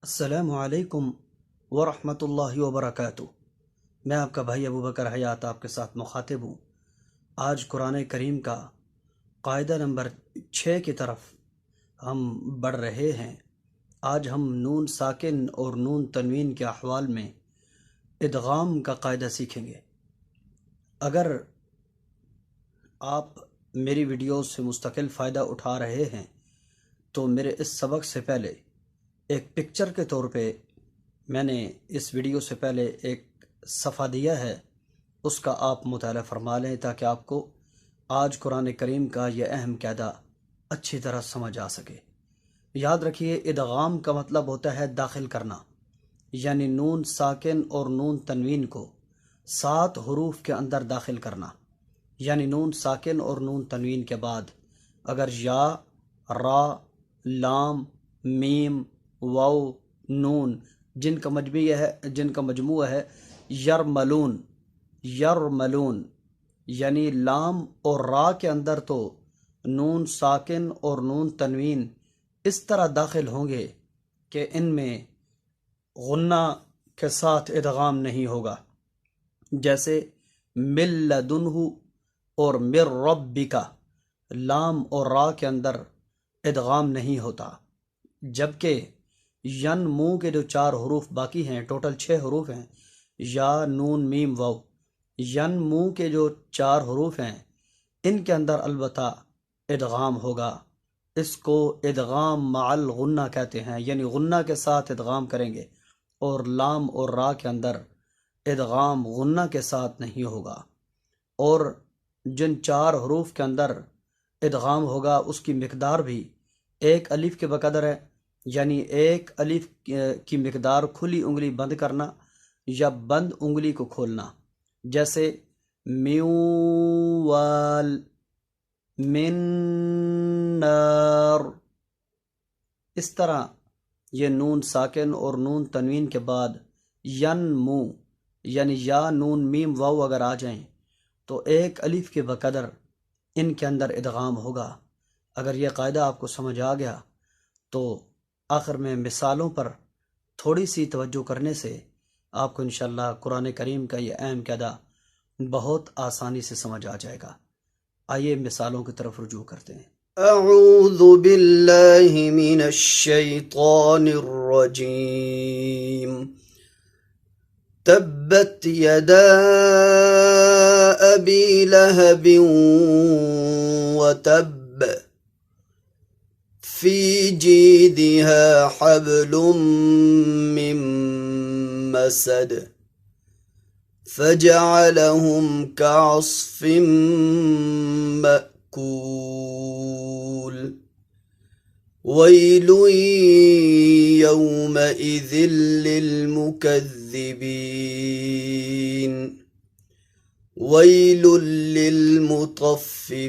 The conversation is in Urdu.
السلام علیکم ورحمۃ اللہ وبرکاتہ۔ میں آپ کا بھائی ابو بکر حیات آپ کے ساتھ مخاطب ہوں۔ آج قرآن کریم کا قاعدہ نمبر 6 کی طرف ہم بڑھ رہے ہیں۔ آج ہم نون ساکن اور نون تنوین کے احوال میں ادغام کا قاعدہ سیکھیں گے۔ اگر آپ میری ویڈیوز سے مستقل فائدہ اٹھا رہے ہیں تو میرے اس سبق سے پہلے ایک پکچر کے طور پہ میں نے اس ویڈیو سے پہلے ایک صفحہ دیا ہے، اس کا آپ مطالعہ فرما لیں تاکہ آپ کو آج قرآن کریم کا یہ اہم قاعدہ اچھی طرح سمجھ آ سکے۔ یاد رکھیے، ادغام کا مطلب ہوتا ہے داخل کرنا، یعنی نون ساکن اور نون تنوین کو 7 حروف کے اندر داخل کرنا۔ یعنی نون ساکن اور نون تنوین کے بعد اگر یا، را، لام، میم، واو، نون جن کا مجموعہ ہے یرملون، یعنی لام اور را کے اندر تو نون ساکن اور نون تنوین اس طرح داخل ہوں گے کہ ان میں غنہ کے ساتھ ادغام نہیں ہوگا، جیسے مل لدنہ اور مر ربک، لام اور را کے اندر ادغام نہیں ہوتا، جبکہ ین منہ کے جو 4 حروف باقی ہیں، ٹوٹل 6 حروف ہیں، یا، نون، میم، واو، ین منہ کے جو 4 حروف ہیں ان کے اندر البتہ ادغام ہوگا۔ اس کو ادغام مع الغنہ کہتے ہیں، یعنی غنہ کے ساتھ ادغام کریں گے، اور لام اور را کے اندر ادغام غنہ کے ساتھ نہیں ہوگا۔ اور جن 4 حروف کے اندر ادغام ہوگا اس کی مقدار بھی 1 الف کے بقدر ہے، یعنی 1 الف کی مقدار کھلی انگلی بند کرنا یا بند انگلی کو کھولنا، جیسے میوال، من نار۔ اس طرح یہ نون ساکن اور نون تنوین کے بعد ینمو، یعنی یا، نون، میم، واو اگر آ جائیں تو 1 الف کے بقدر ان کے اندر ادغام ہوگا۔ اگر یہ قاعدہ آپ کو سمجھ آ گیا تو آخر میں مثالوں پر تھوڑی سی توجہ کرنے سے آپ کو انشاءاللہ قرآن کریم کا یہ اہم قاعدہ بہت آسانی سے سمجھ آ جائے گا۔ آئیے مثالوں کی طرف رجوع کرتے ہیں۔ اعوذ باللہ من الشیطان الرجیم۔ تبت یدا ابی لہب وتب فی جیدها حبل من مسد فجعلهم كعصف مأكول ويل يومئذ للمكذبين ويل للمطففين